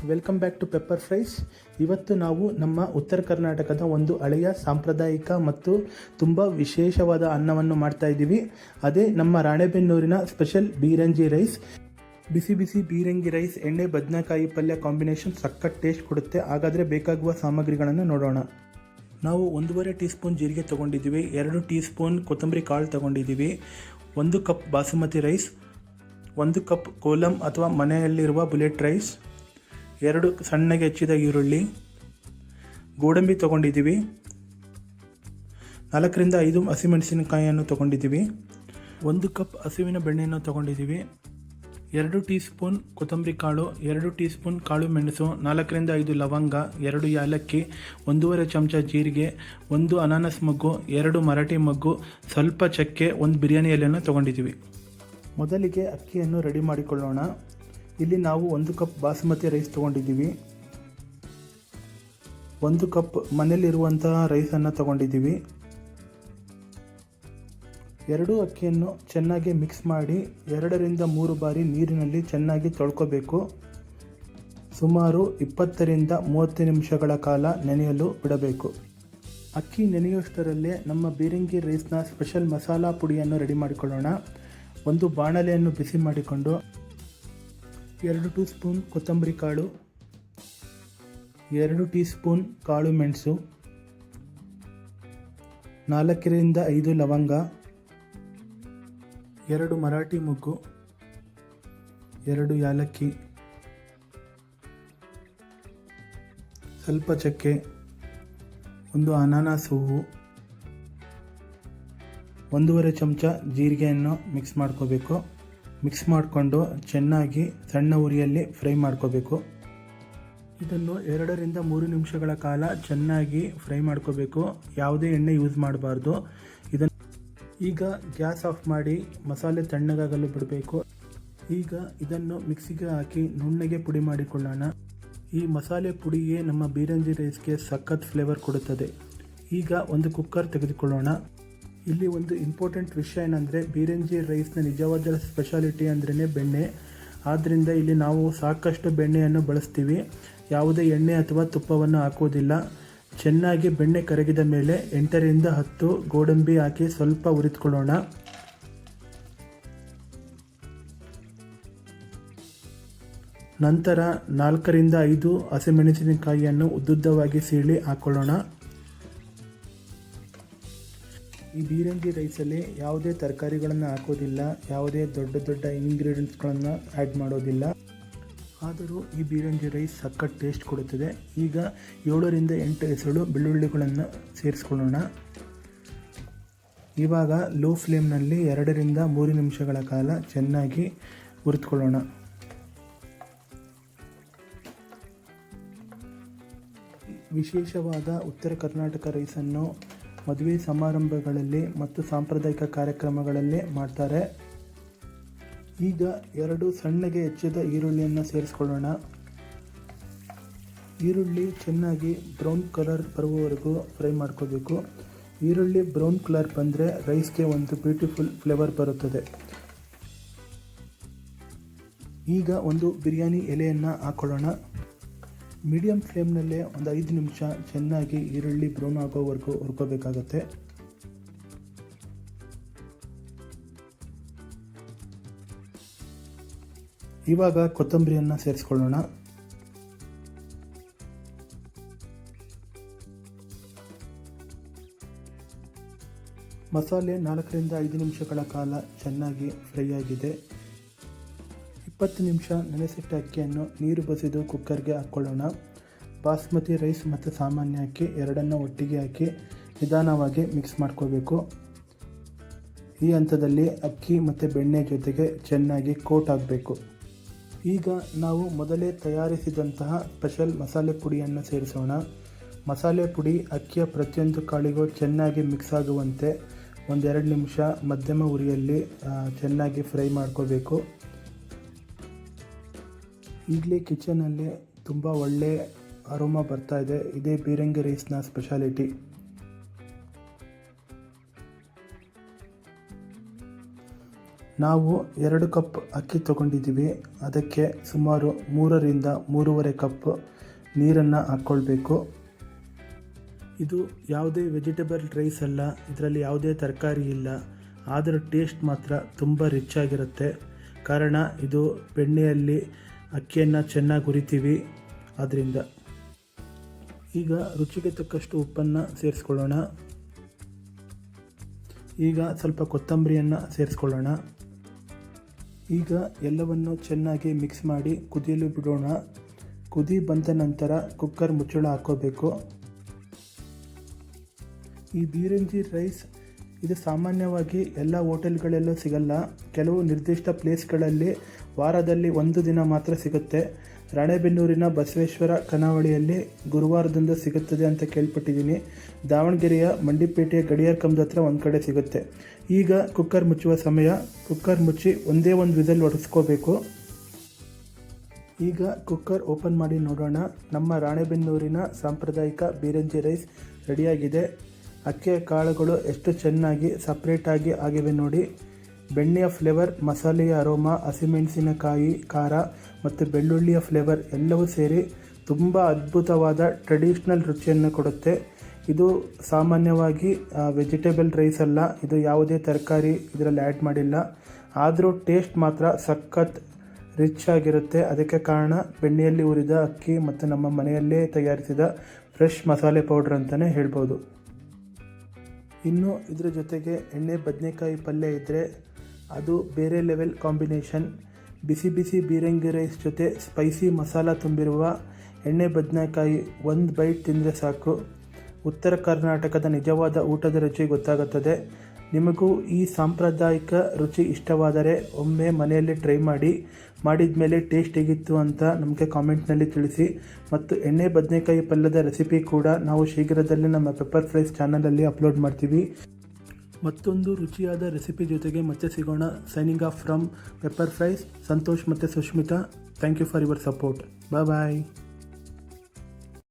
Welcome back to Pepper Fries. ಇವತ್ತು ನಾವು ನಮ್ಮ ಉತ್ತರ ಕರ್ನಾಟಕದ ಒಂದು ಹಳೆಯ ಸಾಂಪ್ರದಾಯಿಕ ಮತ್ತು ತುಂಬ ವಿಶೇಷವಾದ ಅನ್ನವನ್ನು ಮಾಡ್ತಾ ಇದ್ದೀವಿ. ಅದೇ ನಮ್ಮ ರಾಣೆಬೆನ್ನೂರಿನ ಸ್ಪೆಷಲ್ ಬೀರಂಗಿ ರೈಸ್. ಬಿಸಿ ಬಿಸಿ ಬೀರಂಗಿ ರೈಸ್, ಎಣ್ಣೆ ಬದನೆಕಾಯಿ ಪಲ್ಯ ಕಾಂಬಿನೇಷನ್ ಸಖತ್ ಟೇಸ್ಟ್ ಕೊಡುತ್ತೆ. ಹಾಗಾದರೆ ಬೇಕಾಗುವ ಸಾಮಗ್ರಿಗಳನ್ನು ನೋಡೋಣ. ನಾವು 1.5 ಟೀ ಸ್ಪೂನ್ ಜೀರಿಗೆ ತೊಗೊಂಡಿದ್ದೀವಿ, 2 ಟೀ ಸ್ಪೂನ್ ಕೊತ್ತಂಬರಿ ಕಾಳು ತೊಗೊಂಡಿದ್ದೀವಿ, 1 ಕಪ್ ಬಾಸುಮತಿ ರೈಸ್, 1 ಕಪ್ ಕೋಲಂ ಅಥವಾ ಮನೆಯಲ್ಲಿರುವ ಬುಲೆಟ್ ರೈಸ್, 2 ಸಣ್ಣಗೆ ಹೆಚ್ಚಿದ ಈರುಳ್ಳಿ, ಗೋಡಂಬಿ ತೊಗೊಂಡಿದ್ದೀವಿ, 4 ರಿಂದ 5 ಹಸಿಮೆಣಸಿನಕಾಯಿಯನ್ನು ತೊಗೊಂಡಿದ್ದೀವಿ, 1 ಕಪ್ ಹಸುವಿನ ಬೆಣ್ಣೆಯನ್ನು ತೊಗೊಂಡಿದ್ದೀವಿ, 2 ಟೀ ಸ್ಪೂನ್ ಕೊತ್ತಂಬರಿ ಕಾಳು, 2 ಟೀ ಸ್ಪೂನ್ ಕಾಳು ಮೆಣಸು, 4 ರಿಂದ 5 ಲವಂಗ, 2 ಏಲಕ್ಕಿ, 1.5 ಚಮಚ ಜೀರಿಗೆ, 1 ಅನಾನಸ್ ಮಗ್ಗು, 2 ಮರಾಠಿ ಮಗ್ಗು, ಸ್ವಲ್ಪ ಚಕ್ಕೆ, 1 ಬಿರಿಯಾನಿ ಎಲೆಯನ್ನು ತೊಗೊಂಡಿದ್ದೀವಿ. ಮೊದಲಿಗೆ ಅಕ್ಕಿಯನ್ನು ರೆಡಿ ಮಾಡಿಕೊಳ್ಳೋಣ. ಇಲ್ಲಿ ನಾವು 1 ಕಪ್ ಬಾಸುಮತಿ ರೈಸ್ ತೊಗೊಂಡಿದ್ದೀವಿ, 1 ಕಪ್ ಮನೆಯಲ್ಲಿರುವಂತಹ ರೈಸನ್ನು ತೊಗೊಂಡಿದ್ದೀವಿ. 2 ಅಕ್ಕಿಯನ್ನು ಚೆನ್ನಾಗಿ ಮಿಕ್ಸ್ ಮಾಡಿ 2 ರಿಂದ 3 ಬಾರಿ ನೀರಿನಲ್ಲಿ ಚೆನ್ನಾಗಿ ತೊಳ್ಕೋಬೇಕು. ಸುಮಾರು 20 ರಿಂದ 30 ನಿಮಿಷಗಳ ಕಾಲ ನೆನೆಯಲು ಬಿಡಬೇಕು. ಅಕ್ಕಿ ನೆನೆಯುವಷ್ಟರಲ್ಲೇ ನಮ್ಮ ಬೀರಂಗಿ ರೈಸ್ನ ಸ್ಪೆಷಲ್ ಮಸಾಲಾ ಪುಡಿಯನ್ನು ರೆಡಿ ಮಾಡಿಕೊಳ್ಳೋಣ. ಒಂದು ಬಾಣಲೆಯನ್ನು ಬಿಸಿ ಮಾಡಿಕೊಂಡು 2 ಟೀ ಸ್ಪೂನ್ ಕೊತ್ತಂಬರಿ ಕಾಳು, 2 ಟೀ ಸ್ಪೂನ್ ಕಾಳು ಮೆಣಸು, 4 ರಿಂದ 5 ಲವಂಗ, 2 ಮರಾಠಿ ಮೊಗ್ಗು, 2 ಏಲಕ್ಕಿ, ಸ್ವಲ್ಪ ಚಕ್ಕೆ, 1 ಅನಾನಸ್ ಹೂವು, 1.5 ಚಮಚ ಜೀರಿಗೆಯನ್ನು ಮಿಕ್ಸ್ ಮಾಡ್ಕೋಬೇಕು. ಮಿಕ್ಸ್ ಮಾಡಿಕೊಂಡು ಚೆನ್ನಾಗಿ ಸಣ್ಣ ಉರಿಯಲ್ಲಿ ಫ್ರೈ ಮಾಡ್ಕೋಬೇಕು. ಇದನ್ನು 2 ರಿಂದ 3 ನಿಮಿಷಗಳ ಕಾಲ ಚೆನ್ನಾಗಿ ಫ್ರೈ ಮಾಡ್ಕೋಬೇಕು. ಯಾವುದೇ ಎಣ್ಣೆ ಯೂಸ್ ಮಾಡಬಾರ್ದು. ಈಗ ಗ್ಯಾಸ್ ಆಫ್ ಮಾಡಿ ಮಸಾಲೆ ತಣ್ಣಗಾಗಲು ಬಿಡಬೇಕು. ಈಗ ಇದನ್ನು ಮಿಕ್ಸಿಗೆ ಹಾಕಿ ನುಣ್ಣಗೆ ಪುಡಿ ಮಾಡಿಕೊಳ್ಳೋಣ. ಈ ಮಸಾಲೆ ಪುಡಿಯೇ ನಮ್ಮ ಬೀರಂಗಿ ರೈಸ್ಗೆ ಸಖತ್ ಫ್ಲೇವರ್ ಕೊಡುತ್ತದೆ. ಈಗ ಒಂದು ಕುಕ್ಕರ್ ತೆಗೆದುಕೊಳ್ಳೋಣ. ಇಲ್ಲಿ ಒಂದು ಇಂಪಾರ್ಟೆಂಟ್ ವಿಷಯ ಏನಂದರೆ, ಬೀರಂಗಿ ರೈಸ್ನ ನಿಜವಾದ ಸ್ಪೆಷಾಲಿಟಿ ಅಂದ್ರೇ ಬೆಣ್ಣೆ. ಆದ್ದರಿಂದ ಇಲ್ಲಿ ನಾವು ಸಾಕಷ್ಟು ಬೆಣ್ಣೆಯನ್ನು ಬಳಸ್ತೀವಿ. ಯಾವುದೇ ಎಣ್ಣೆ ಅಥವಾ ತುಪ್ಪವನ್ನು ಹಾಕುವುದಿಲ್ಲ. ಚೆನ್ನಾಗಿ ಬೆಣ್ಣೆ ಕರಗಿದ ಮೇಲೆ 8 ರಿಂದ 10 ಗೋಡಂಬಿ ಹಾಕಿ ಸ್ವಲ್ಪ ಹುರಿದುಕೊಳ್ಳೋಣ. ನಂತರ 4 ರಿಂದ 5 ಹಸಿಮೆಣಸಿನಕಾಯಿಯನ್ನು ಉದ್ದುದ್ದವಾಗಿ ಸೀಳಿ ಹಾಕ್ಕೊಳ್ಳೋಣ. ಈ ಬೀರಂಗಿ ರೈಸಲ್ಲಿ ಯಾವುದೇ ತರಕಾರಿಗಳನ್ನು ಹಾಕೋದಿಲ್ಲ, ಯಾವುದೇ ದೊಡ್ಡ ಇಂಗ್ರೀಡಿಯೆಂಟ್ಸ್ಗಳನ್ನು ಆ್ಯಡ್ ಮಾಡೋದಿಲ್ಲ. ಆದರೂ ಈ ಬೀರಂಗಿ ರೈಸ್ ಸಖತ್ ಟೇಸ್ಟ್ ಕೊಡುತ್ತದೆ. ಈಗ 7 ರಿಂದ 8 ಎಸಳು ಬೆಳ್ಳುಳ್ಳಿಗಳನ್ನು ಸೇರಿಸ್ಕೊಳ್ಳೋಣ. ಇವಾಗ ಲೋ ಫ್ಲೇಮ್ನಲ್ಲಿ 2 ರಿಂದ 3 ನಿಮಿಷಗಳ ಕಾಲ ಚೆನ್ನಾಗಿ ಹುರಿದುಕೊಳ್ಳೋಣ. ವಿಶೇಷವಾದ ಉತ್ತರ ಕರ್ನಾಟಕ ರೈಸನ್ನು ಮದುವೆ ಸಮಾರಂಭಗಳಲ್ಲಿ ಮತ್ತು ಸಾಂಪ್ರದಾಯಿಕ ಕಾರ್ಯಕ್ರಮಗಳಲ್ಲಿ ಮಾಡ್ತಾರೆ. ಈಗ 2 ಸಣ್ಣಗೆ ಹೆಚ್ಚಿದ ಈರುಳ್ಳಿಯನ್ನು ಸೇರಿಸ್ಕೊಳ್ಳೋಣ. ಈರುಳ್ಳಿ ಚೆನ್ನಾಗಿ ಬ್ರೌನ್ ಕಲರ್ ಬರುವವರೆಗೂ ಫ್ರೈ ಮಾಡ್ಕೋಬೇಕು. ಈರುಳ್ಳಿ ಬ್ರೌನ್ ಕಲರ್ ಬಂದರೆ ರೈಸ್ಗೆ ಒಂದು ಬ್ಯೂಟಿಫುಲ್ ಫ್ಲೇವರ್ ಬರುತ್ತದೆ. ಈಗ ಒಂದು ಬಿರಿಯಾನಿ ಎಲೆಯನ್ನು ಹಾಕ್ಕೊಳ್ಳೋಣ. ಮೀಡಿಯಂ ಫ್ಲೇಮ್ನಲ್ಲೇ ಒಂದು 5 ನಿಮಿಷ ಚೆನ್ನಾಗಿ ಈರುಳ್ಳಿ ಬ್ರೌನ್ ಆಗೋವರೆಗೂ ಹುರ್ಕೋಬೇಕಾಗತ್ತೆ. ಇವಾಗ ಕೊತ್ತಂಬರಿಯನ್ನು ಸೇರಿಸ್ಕೊಳ್ಳೋಣ. ಮಸಾಲೆ 4 ರಿಂದ 5 ನಿಮಿಷಗಳ ಕಾಲ ಚೆನ್ನಾಗಿ ಫ್ರೈ ಆಗಿದೆ. 20 ನಿಮಿಷ ನೆನೆಸಿಟ್ಟ ಅಕ್ಕಿಯನ್ನು ನೀರು ಬಸಿದು ಕುಕ್ಕರ್ಗೆ ಹಾಕ್ಕೊಳ್ಳೋಣ. ಬಾಸ್ಮತಿ ರೈಸ್ ಮತ್ತು ಸಾಮಾನ್ಯ ಅಕ್ಕಿ ಎರಡನ್ನು ಒಟ್ಟಿಗೆ ಹಾಕಿ ನಿಧಾನವಾಗಿ ಮಿಕ್ಸ್ ಮಾಡ್ಕೋಬೇಕು. ಈ ಹಂತದಲ್ಲಿ ಅಕ್ಕಿ ಮತ್ತು ಬೆಣ್ಣೆ ಜೊತೆಗೆ ಚೆನ್ನಾಗಿ ಕೋಟ್ ಆಗಬೇಕು. ಈಗ ನಾವು ಮೊದಲೇ ತಯಾರಿಸಿದಂತಹ ಸ್ಪೆಷಲ್ ಮಸಾಲೆ ಪುಡಿಯನ್ನು ಸೇರಿಸೋಣ. ಮಸಾಲೆ ಪುಡಿ ಅಕ್ಕಿಯ ಪ್ರತಿಯೊಂದು ಕಾಳಿಗೂ ಚೆನ್ನಾಗಿ ಮಿಕ್ಸ್ ಆಗುವಂತೆ 1-2 ನಿಮಿಷ ಮಧ್ಯಮ ಉರಿಯಲ್ಲಿ ಚೆನ್ನಾಗಿ ಫ್ರೈ ಮಾಡ್ಕೋಬೇಕು. ಈಗಲೇ ಕಿಚನಲ್ಲಿ ತುಂಬ ಒಳ್ಳೆ ಅರೋಮಾ ಬರ್ತಾ ಇದೆ. ಇದೇ ಬೀರಂಗಿ ರೈಸ್ನ ಸ್ಪೆಷಾಲಿಟಿ. ನಾವು 2 ಕಪ್ ಅಕ್ಕಿ ತೊಗೊಂಡಿದ್ದೀವಿ. ಅದಕ್ಕೆ ಸುಮಾರು 3ರಿಂದ 3.5 ಕಪ್ ನೀರನ್ನು ಹಾಕ್ಕೊಳ್ಬೇಕು. ಇದು ಯಾವುದೇ ವೆಜಿಟೇಬಲ್ ರೈಸ್ ಅಲ್ಲ, ಇದರಲ್ಲಿ ಯಾವುದೇ ತರಕಾರಿ ಇಲ್ಲ. ಆದರೆ ಟೇಸ್ಟ್ ಮಾತ್ರ ತುಂಬ ರಿಚ್ ಆಗಿರುತ್ತೆ. ಕಾರಣ ಇದು ಬೆಣ್ಣೆಯಲ್ಲಿ ಅಕ್ಕಿಯನ್ನು ಚೆನ್ನಾಗಿ ಹುರಿತೀವಿ. ಆದ್ದರಿಂದ ಈಗ ರುಚಿಗೆ ತಕ್ಕಷ್ಟು ಉಪ್ಪನ್ನು ಸೇರಿಸ್ಕೊಳ್ಳೋಣ. ಈಗ ಸ್ವಲ್ಪ ಕೊತ್ತಂಬರಿಯನ್ನು ಸೇರಿಸ್ಕೊಳ್ಳೋಣ. ಈಗ ಎಲ್ಲವನ್ನು ಚೆನ್ನಾಗಿ ಮಿಕ್ಸ್ ಮಾಡಿ ಕುದಿಯಲು ಬಿಡೋಣ. ಕುದಿ ಬಂದ ನಂತರ ಕುಕ್ಕರ್ ಮುಚ್ಚಳ ಹಾಕ್ಕೋಬೇಕು. ಈ ಬೀರಂಜಿ ರೈಸ್ ಇದು ಸಾಮಾನ್ಯವಾಗಿ ಎಲ್ಲ ಹೋಟೆಲ್ಗಳಲ್ಲೂ ಸಿಗಲ್ಲ. ಕೆಲವು ನಿರ್ದಿಷ್ಟ ಪ್ಲೇಸ್ಗಳಲ್ಲಿ ವಾರದಲ್ಲಿ 1 ದಿನ ಮಾತ್ರ ಸಿಗುತ್ತೆ. ರಾಣೆಬೆನ್ನೂರಿನ ಬಸವೇಶ್ವರ ಖಾನಾವಳಿಯಲ್ಲಿ ಗುರುವಾರದಂದು ಸಿಗುತ್ತದೆ ಅಂತ ಕೇಳ್ಪಟ್ಟಿದ್ದೀನಿ. ದಾವಣಗೆರೆಯ ಮಂಡಿಪೇಟೆಯ ಗಡಿಯಾರ ಕಂಬದ ಹತ್ರ ಒಂದು ಕಡೆ ಸಿಗುತ್ತೆ. ಈಗ ಕುಕ್ಕರ್ ಮುಚ್ಚುವ ಸಮಯ. ಕುಕ್ಕರ್ ಮುಚ್ಚಿ ಒಂದೇ ಒಂದು ವಿಸಲ್ ಹೊಡೆಸ್ಕೋಬೇಕು. ಈಗ ಕುಕ್ಕರ್ ಓಪನ್ ಮಾಡಿ ನೋಡೋಣ. ನಮ್ಮ ರಾಣೆಬೆನ್ನೂರಿನ ಸಾಂಪ್ರದಾಯಿಕ ಬೀರಂಜಿ ರೈಸ್ ರೆಡಿಯಾಗಿದೆ. ಅಕ್ಕಿಯ ಕಾಳುಗಳು ಎಷ್ಟು ಚೆನ್ನಾಗಿ ಸಪ್ರೇಟಾಗಿ ಆಗಿವೆ ನೋಡಿ. ಬೆಣ್ಣೆಯ ಫ್ಲೇವರ್, ಮಸಾಲೆಯ ಅರೋಮಾ, ಹಸಿಮೆಣಸಿನಕಾಯಿ ಖಾರ ಮತ್ತು ಬೆಳ್ಳುಳ್ಳಿಯ ಫ್ಲೇವರ್ ಎಲ್ಲವೂ ಸೇರಿ ತುಂಬ ಅದ್ಭುತವಾದ ಟ್ರೆಡಿಷ್ನಲ್ ರುಚಿಯನ್ನು ಕೊಡುತ್ತೆ. ಇದು ಸಾಮಾನ್ಯವಾಗಿ ವೆಜಿಟೇಬಲ್ ರೈಸ್ ಅಲ್ಲ. ಇದು ಯಾವುದೇ ತರಕಾರಿ ಇದರಲ್ಲಿ ಆ್ಯಡ್ ಮಾಡಿಲ್ಲ. ಆದರೂ ಟೇಸ್ಟ್ ಮಾತ್ರ ಸಖತ್ ರಿಚ್ ಆಗಿರುತ್ತೆ. ಅದಕ್ಕೆ ಕಾರಣ ಬೆಣ್ಣೆಯಲ್ಲಿ ಹುರಿದ ಅಕ್ಕಿ ಮತ್ತು ನಮ್ಮ ಮನೆಯಲ್ಲೇ ತಯಾರಿಸಿದ ಫ್ರೆಶ್ ಮಸಾಲೆ ಪೌಡ್ರ್ ಅಂತಲೇ ಹೇಳ್ಬೋದು. ಇನ್ನು ಇದ್ರ ಜೊತೆಗೆ ಎಣ್ಣೆ ಬದನೆಕಾಯಿ ಪಲ್ಯ ಇದ್ದರೆ ಅದು ಬೇರೆ ಲೆವೆಲ್ ಕಾಂಬಿನೇಷನ್. ಬಿಸಿ ಬಿಸಿ ಬೀರಂಗಿ ರೈಸ್ ಜೊತೆ ಸ್ಪೈಸಿ ಮಸಾಲ ತುಂಬಿರುವ ಎಣ್ಣೆ ಬದನೆಕಾಯಿ ಒಂದು ಬೈಟ್ ತಿಂದರೆ ಸಾಕು. ಉತ್ತರ ಕರ್ನಾಟಕದ ನಿಜವಾದ ಊಟದ ರುಚಿ ಗೊತ್ತಾಗುತ್ತದೆ. ನಿಮಗೂ ಈ ಸಾಂಪ್ರದಾಯಿಕ ರುಚಿ ಇಷ್ಟವಾದರೆ ಒಮ್ಮೆ ಮನೆಯಲ್ಲಿ ಟ್ರೈ ಮಾಡಿ. ಮಾಡಿದ ಮೇಲೆ ಟೇಸ್ಟ್ ಹೇಗಿತ್ತು ಅಂತ ನಮಗೆ ಕಾಮೆಂಟ್ನಲ್ಲಿ ತಿಳಿಸಿ. ಮತ್ತು ಎಣ್ಣೆ ಬದನೆಕಾಯಿ ಪಲ್ಯದ ರೆಸಿಪಿ ಕೂಡ ನಾವು ಶೀಘ್ರದಲ್ಲೇ ನಮ್ಮ ಪೆಪ್ಪರ್ ಫ್ರೈಸ್ ಚಾನಲಲ್ಲಿ ಅಪ್ಲೋಡ್ ಮಾಡ್ತೀವಿ. ಮತ್ತೊಂದು ರುಚಿಯಾದ ರೆಸಿಪಿ ಜೊತೆಗೆ ಮತ್ತೆ ಸಿಗೋಣ. Signing off from pepper fries, Santosh ಮತ್ತು Sushmita. Thank you for your support. Bye.